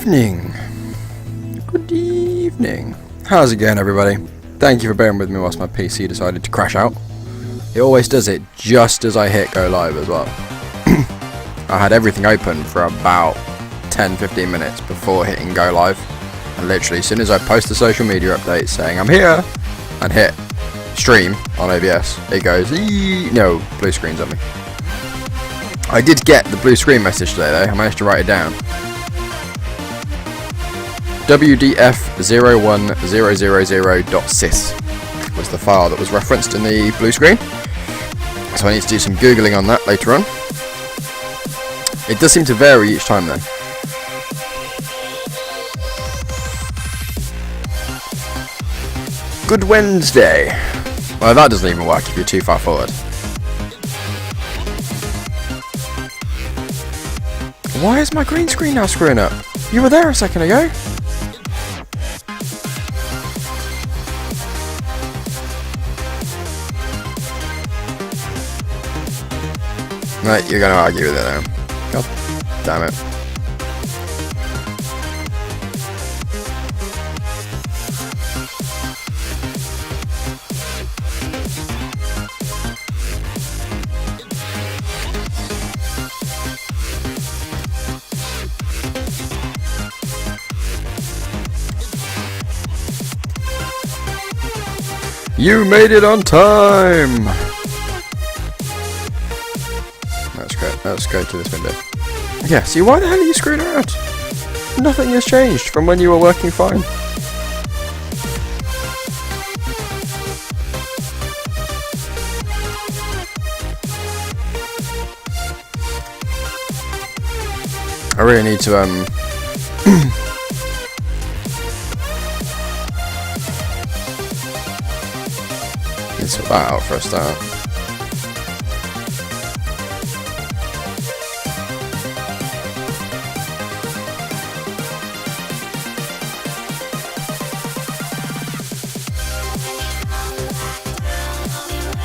evening. Good evening. How's it going, everybody? Thank you for bearing with me whilst my PC decided to crash out. It always does it just as I hit go live as well. I had everything open for about 10-15 minutes before hitting go live, and literally as soon as I post the social media update saying I'm here and hit stream on OBS, it goes no, blue screen's on me. I did get the blue screen message today though. I managed to write it down. WDF01000.sys was the file that was referenced in the blue screen, so I need to do some googling on that later on. It does seem to vary each time though. Good Wednesday. Well, that doesn't even work if you're too far forward. Why is my green screen now screwing up? You were there a second ago. Right, you're gonna argue with it now. God damn it. You made it on time! Let's go to this window. Yeah, see, why the hell are you screwing around? Nothing has changed from when you were working fine. I really need to, Let's sort that out for a start.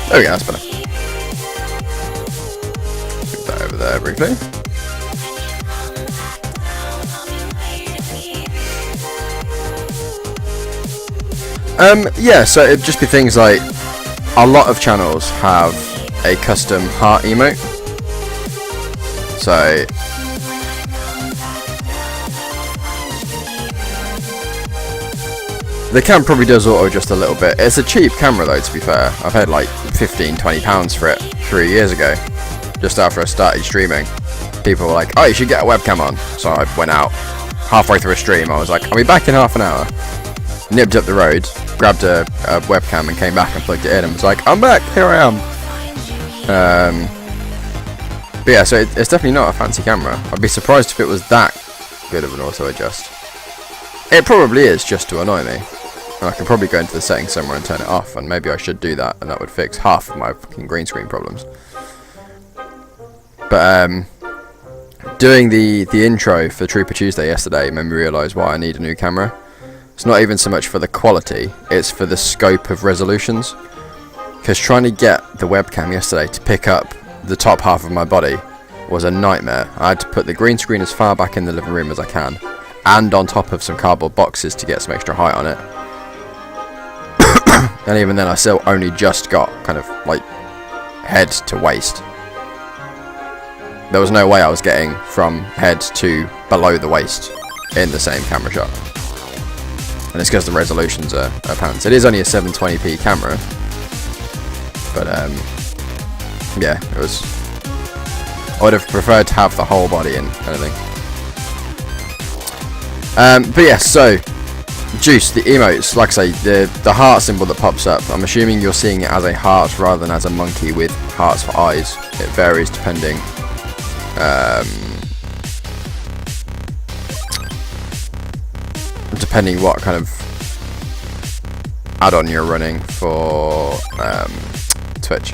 There we go, that's better. Put that over there briefly. Yeah, so it'd just be things like a lot of channels have a custom heart emote. So the cam probably does auto just a little bit. It's a cheap camera though, to be fair. I paid like £15-20 for it 3 years ago, just after I started streaming. People were like, oh, you should get a webcam on. So I went out halfway through a stream. I was like, I'll be back in half an hour. Nipped up the road, grabbed a webcam and came back and plugged it in and was like, I'm back, here I am. But yeah, so it's definitely not a fancy camera. I'd be surprised if it was that good of an auto adjust. It probably is, just to annoy me. And I can probably go into the settings somewhere and turn it off, and maybe I should do that, and that would fix half of my fucking green screen problems. But doing the intro for Trooper Tuesday yesterday made me realise why I need a new camera. It's not even so much for the quality, it's for the scope of resolutions. Because trying to get the webcam yesterday to pick up the top half of my body was a nightmare. I had to put the green screen as far back in the living room as I can, and on top of some cardboard boxes to get some extra height on it. And even then I still only just got kind of like head to waist. There was no way I was getting from head to below the waist in the same camera shot. And it's because the resolutions are pants. It is only a 720p camera, but yeah, it was. I would have preferred to have the whole body in, kind of thing. But yeah, so Juice, the emotes, like I say, the heart symbol that pops up, I'm assuming you're seeing it as a heart rather than as a monkey with hearts for eyes. It varies depending depending what kind of add-on you're running for Twitch.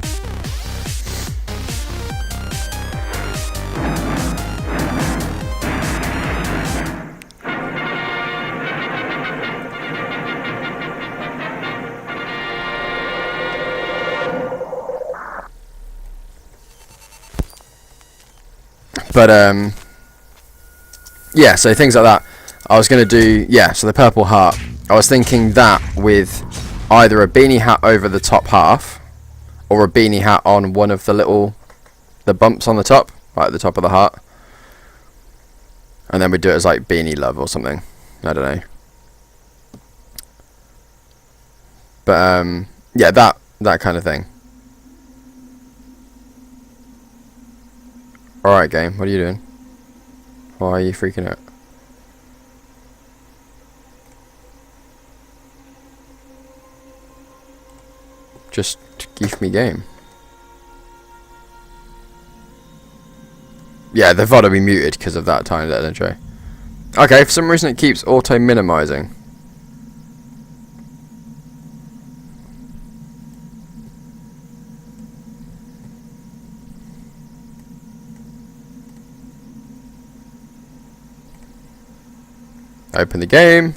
But yeah, so things like that. I was going to do, yeah, so the purple heart. I was thinking that with either a beanie hat over the top half, or a beanie hat on one of the bumps on the top, right at the top of the heart. And then we do it as like beanie love or something. I don't know. But yeah, that kind of thing. Alright game, what are you doing? Why are you freaking out? Just give me game. Yeah, the VOD will be muted because of that tiny little intro. Okay, for some reason it keeps auto-minimizing. Open the game.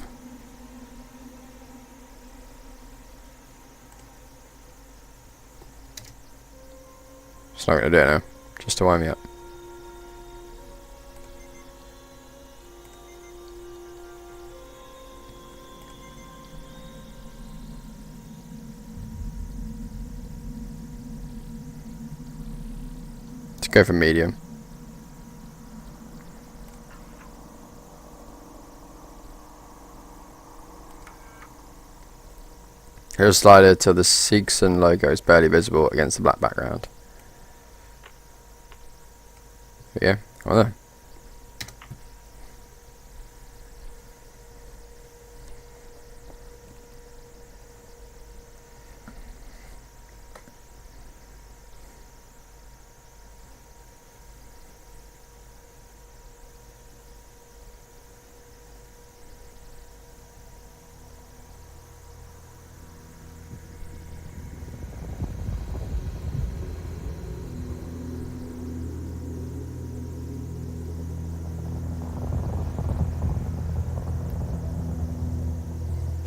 It's not going to do it now, just to wind me up. Let's go for medium. Here's a slider till the Seegson logo is barely visible against the black background. But yeah, well there.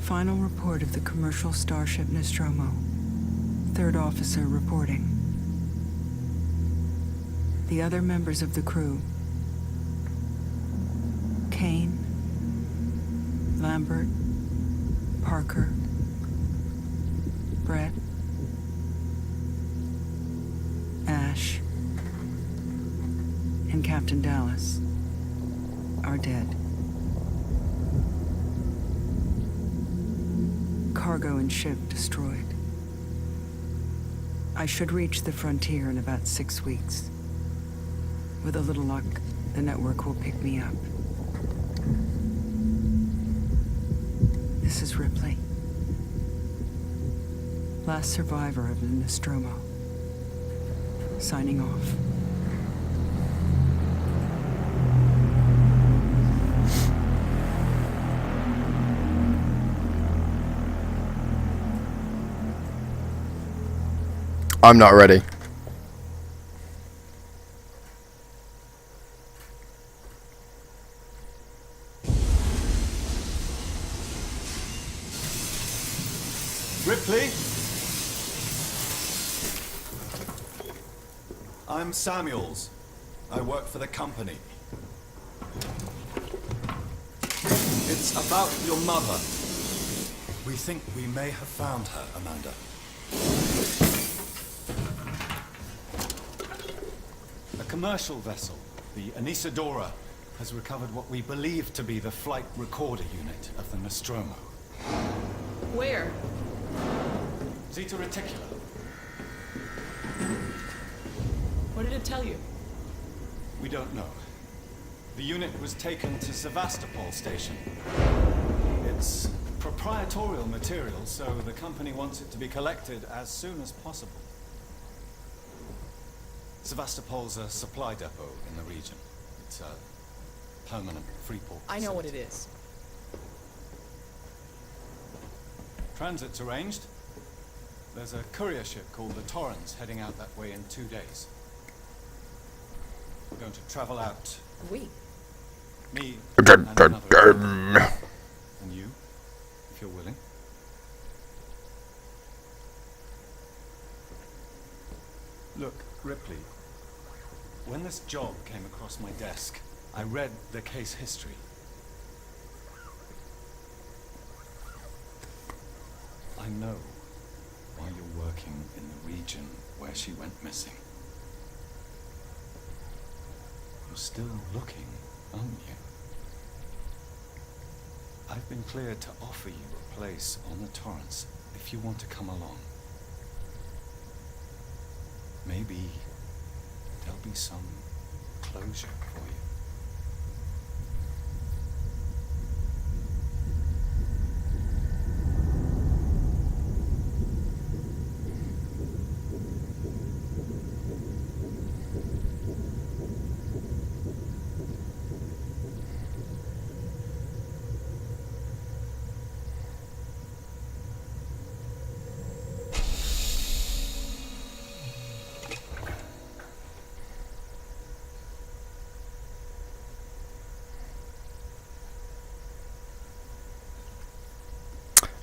Final report of the commercial starship Nostromo. Third officer reporting. The other members of the crew: Kane, Lambert, Parker, Brett, Ash, and Captain Dallas are dead. Cargo and ship destroyed. I should reach the frontier in about 6 weeks. With a little luck, the network will pick me up. This is Ripley. Last survivor of the Nostromo. Signing off. I'm not ready. Ripley? I'm Samuels. I work for the company. It's about your mother. We think we may have found her, Amanda. A commercial vessel, the Anisadora, has recovered what we believe to be the flight recorder unit of the Nostromo. Where? Zeta Reticula. What did it tell you? We don't know. The unit was taken to Sevastopol station. It's proprietorial material, so the company wants it to be collected as soon as possible. Sevastopol's a supply depot in the region. It's a permanent free port I know what it facility. is. Transit's arranged. There's a courier ship called the Torrens heading out that way in 2 days. We're going to travel out. We? Me and another. And you, if you're willing. Look, Ripley, when this job came across my desk, I read the case history. I know why you're working in the region where she went missing. You're still looking, aren't you? I've been cleared to offer you a place on the Torrens if you want to come along. Maybe there'll be some closure for you.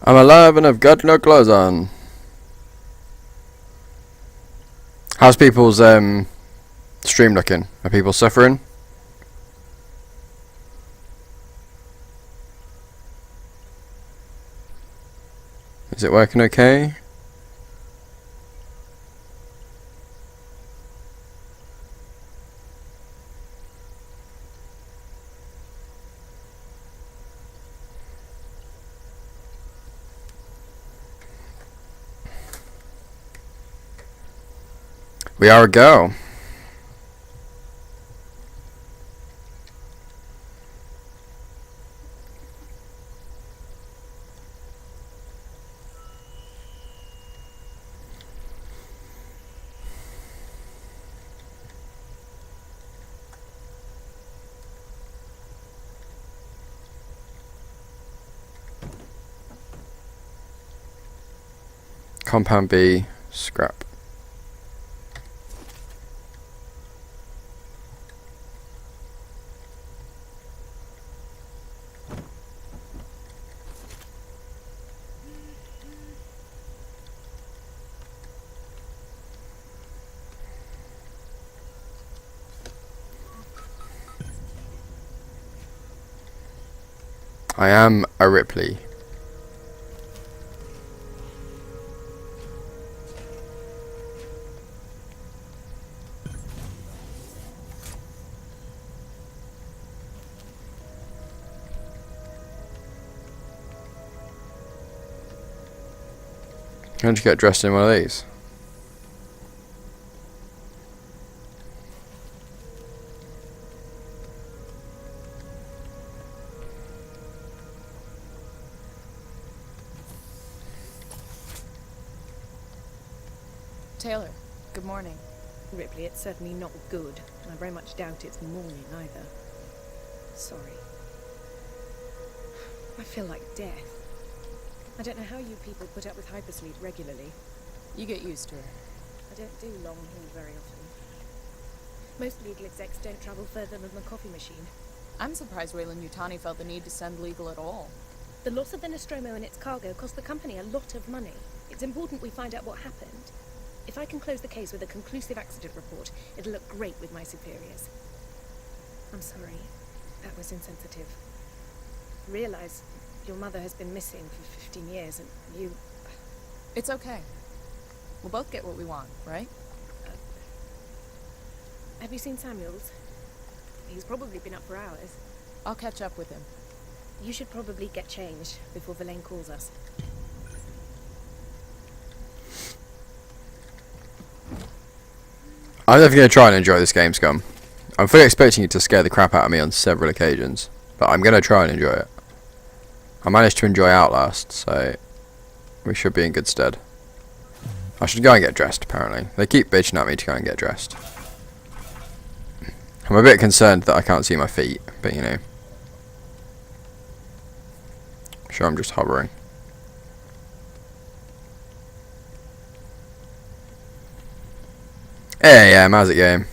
I'm alive and I've got no clothes on. How's people's stream looking? Are people suffering? Is it working okay? We are a go. Compound B, scrap. I am a Ripley. How'd you get dressed in one of these? Taylor, good morning. Ripley, it's certainly not good, and I very much doubt it's morning either. Sorry. I feel like death. I don't know how you people put up with hypersleep regularly. You get used to it. I don't do long haul very often. Most legal execs don't travel further than the coffee machine. I'm surprised Weyland-Yutani felt the need to send legal at all. The loss of the Nostromo and its cargo cost the company a lot of money. It's important we find out what happened. If I can close the case with a conclusive accident report, it'll look great with my superiors. I'm sorry. That was insensitive. Realize your mother has been missing for 15 years, and you... It's okay. We'll both get what we want, right? Have you seen Samuels? He's probably been up for hours. I'll catch up with him. You should probably get changed before Verlaine calls us. I'm definitely going to try and enjoy this game, Scum. I'm fully expecting you to scare the crap out of me on several occasions, but I'm going to try and enjoy it. I managed to enjoy Outlast, so we should be in good stead. I should go and get dressed, apparently. They keep bitching at me to go and get dressed. I'm a bit concerned that I can't see my feet, but you know. I'm sure I'm just hovering. Hey, how's it going?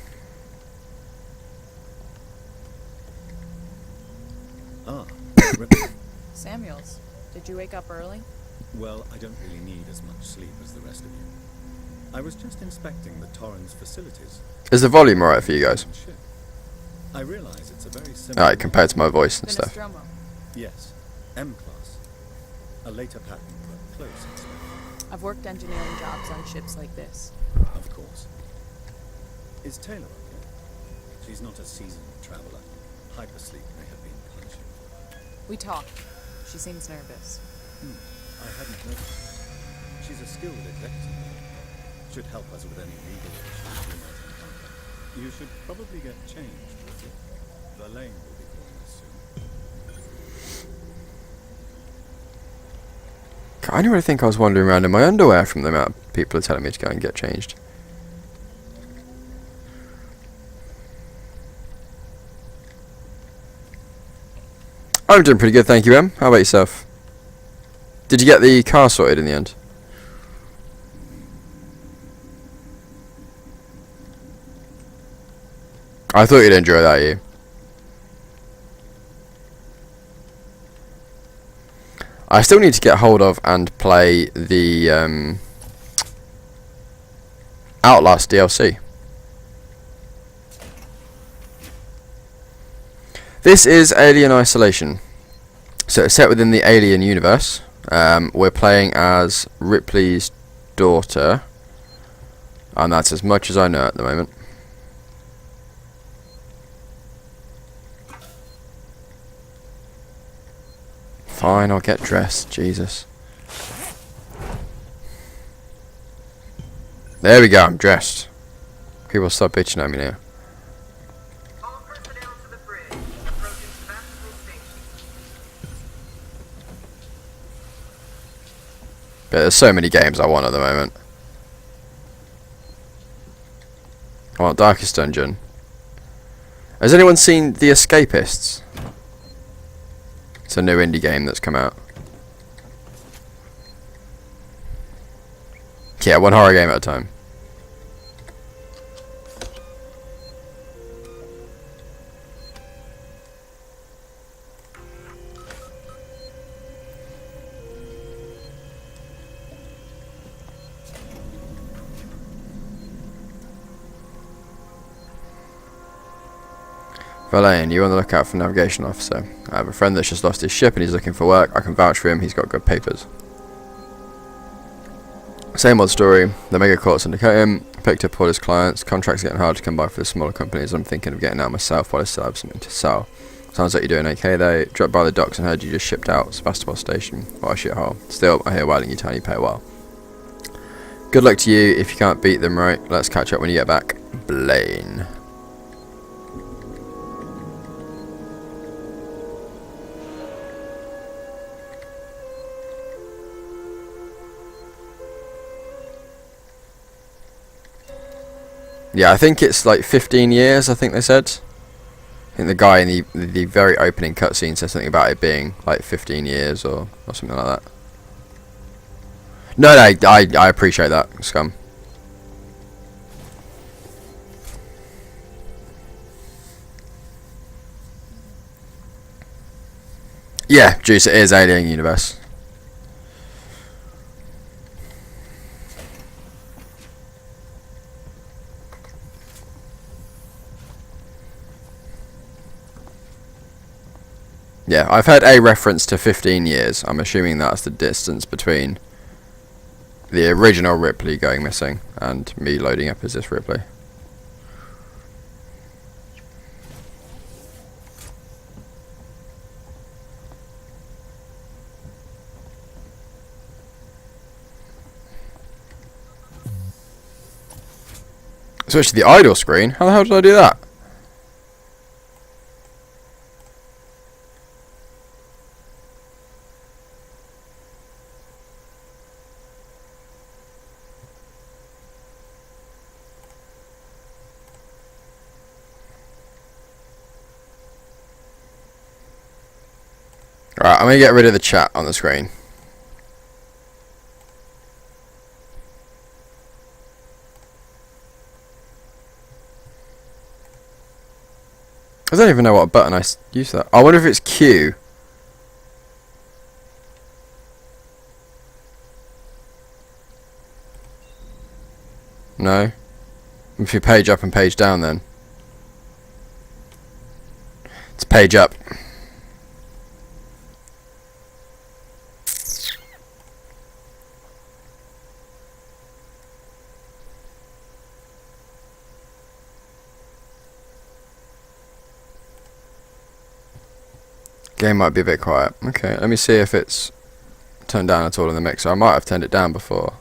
Ah, Samuels, did you wake up early? well, I don't really need as much sleep as the rest of you. I was just inspecting the Torrens facilities. Is the volume alright for you guys? Ship. I realize it's a very similar... Alright, compared to my voice and The stuff. Nostromo. Yes, M-class. A later pattern, but close inspection. I've worked engineering jobs on ships like this. Of course. Is Taylor okay? She's not a seasoned traveler. Hypersleep may have been punishing for her. We talked. She seems nervous. I hadn't noticed. She's a skilled executive. Should help us with any legal issues we might encounter. You should probably get changed, would you? Verlaine will be calling us soon. I didn't really think I was wandering around in my underwear from the amount of people are telling me to go and get changed. I'm doing pretty good, thank you, Em. How about yourself? Did you get the car sorted in the end? I thought you'd enjoy that, you. I still need to get hold of and play the Outlast DLC. This is Alien Isolation. So it's set within the Alien universe. We're playing as Ripley's daughter. And that's as much as I know at the moment. Fine, I'll get dressed. Jesus. There we go, I'm dressed. People stop bitching at me now. All personnel to the bridge. Approaching Sebastopol Station. But there's so many games I want at the moment. I want Darkest Dungeon. Has anyone seen The Escapists? It's a new indie game that's come out. Yeah, one horror game at a time. Verlaine, you on the lookout for a navigation officer. I have a friend that's just lost his ship and he's looking for work. I can vouch for him, he's got good papers. Same old story. The mega courts undercut him, picked up all his clients, contracts are getting hard to come by for the smaller companies. I'm thinking of getting out myself while I still have something to sell. Sounds like you're doing okay though. Dropped by the docks and heard you just shipped out Sebastopol Station. What a shithole. Still, I hear whaling you tiny pay well. Good luck to you if you can't beat them, right? Let's catch up when you get back. Blaine. Yeah, I think it's like 15 years, I think they said. I think the guy in the very opening cutscene said something about it being like 15 years or something like that. No, I appreciate that, scum. Yeah, Juice, it is Alien Universe. Yeah, I've heard a reference to 15 years. I'm assuming that's the distance between the original Ripley going missing and me loading up as this Ripley. Switch to the idle screen? How the hell did I do that? Right, I'm going to get rid of the chat on the screen. I don't even know what button I use that. I wonder if it's Q. No? If you page up and page down then. It's page up. Game might be a bit quiet. Okay, let me see if it's turned down at all in the mixer. I might have turned it down before.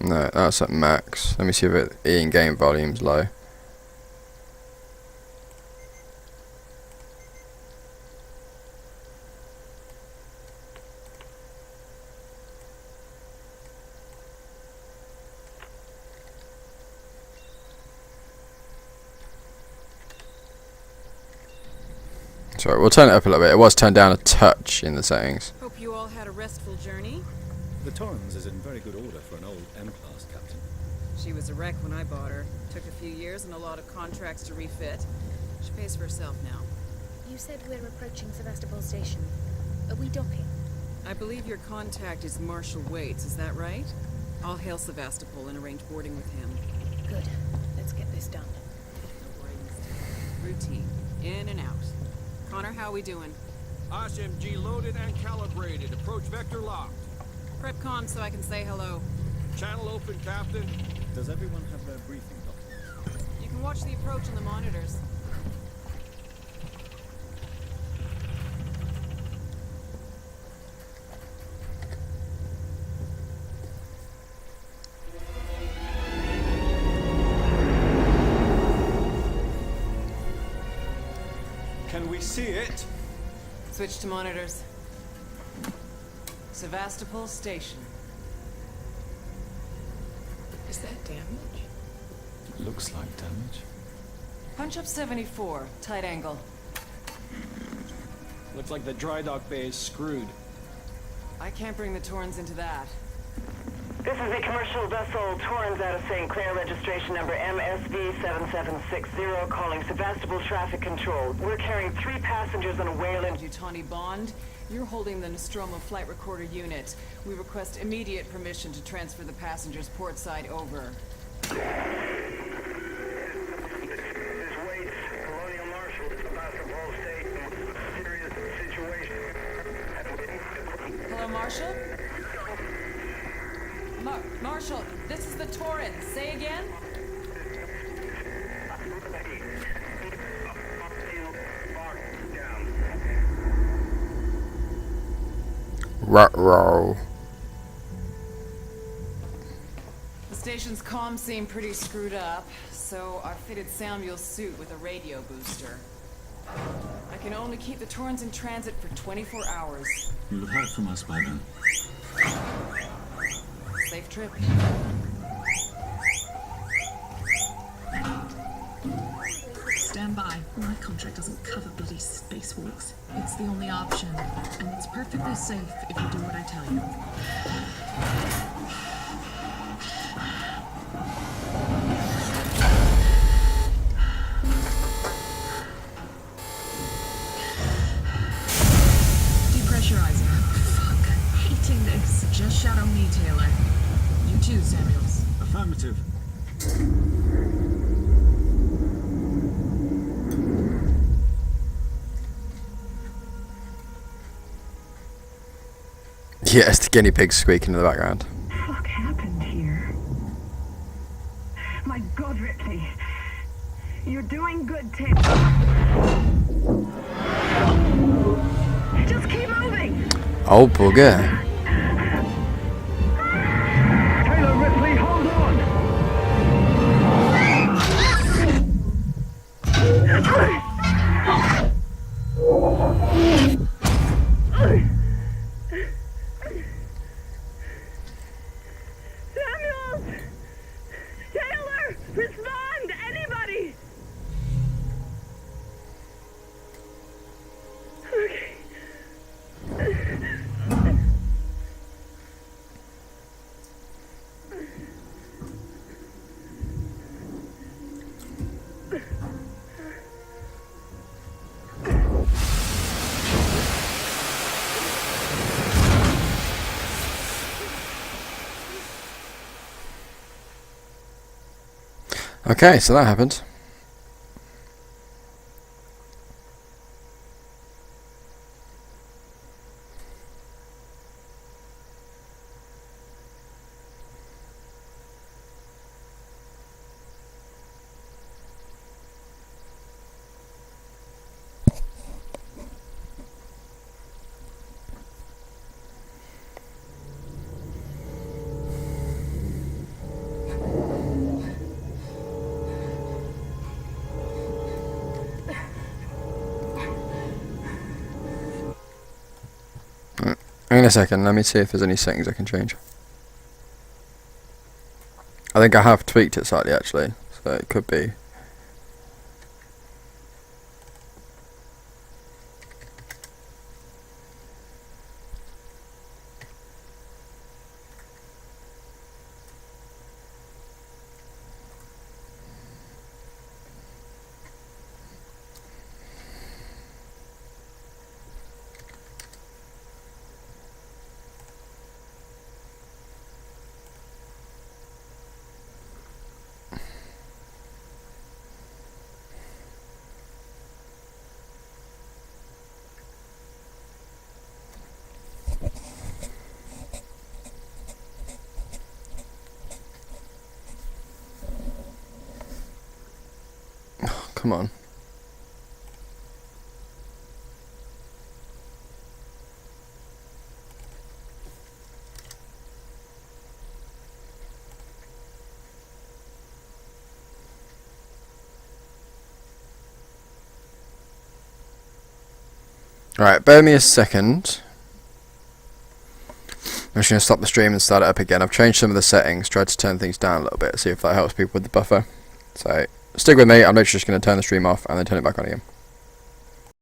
No, that's at max. Let me see if it in-game volume's low. Sorry, we'll turn it up a little bit. It was turned down a touch in the settings. Hope you all had a restful journey. The Torrens is in very good order for an old M-class, Captain. She was a wreck when I bought her. Took a few years and a lot of contracts to refit. She pays for herself now. You said we're approaching Sevastopol Station. Are we docking? I believe your contact is Marshal Waits, is that right? I'll hail Sevastopol and arrange boarding with him. Good. Let's get this done. No worries. Routine. In and out. Connor, how we doing? SMG loaded and calibrated. Approach vector locked. Prep con so I can say hello. Channel open, Captain. Does everyone have their briefing documents? You can watch the approach on the monitors. Can we see it? Switch to monitors. Sevastopol Station. Is that damage? Looks like damage. Punch up 74, tight angle. Looks like the dry dock bay is screwed. I can't bring the Torrens into that. This is the commercial vessel Torrens out of St. Clair, registration number MSV7760, calling Sevastopol Traffic Control. We're carrying 3 passengers on a Wayland. Tawny Bond, you're holding the Nostromo flight recorder unit. We request immediate permission to transfer the passengers port side over. This Waits, Colonial Marshal, Sevastopol Station. Serious situation. Hello, Marshal? Marshal, this is the Torrens. Say again? Ruh-roh. The station's comms seem pretty screwed up, so I fitted Samuel's suit with a radio booster. I can only keep the Torrens in transit for 24 hours. You'll have heard from us by then. Safe trip. Stand by. My contract doesn't cover bloody spacewalks. It's the only option, and it's perfectly safe if you do what I tell you. Depressurizing. Fuck. Hating this. Just shadow me, Taylor. You too, Samuels. Affirmative. Yes, the guinea pig's squeaking in the background. What happened here? My God, Ripley. You're doing good, Tim. Just keep moving. Oh, bugger. Taylor, Ripley, hold on. Samuels! Taylor! Respond! Anybody! Okay. Okay, so that happened. Hang on a second, let me see if there's any settings I can change. I think I have tweaked it slightly actually, so it could be. Come on. Alright, bear me a second. I'm just going to stop the stream and start it up again. I've changed some of the settings, tried to turn things down a little bit, see if that helps people with the buffer. So, stick with me, I'm literally just going to turn the stream off and then turn it back on again.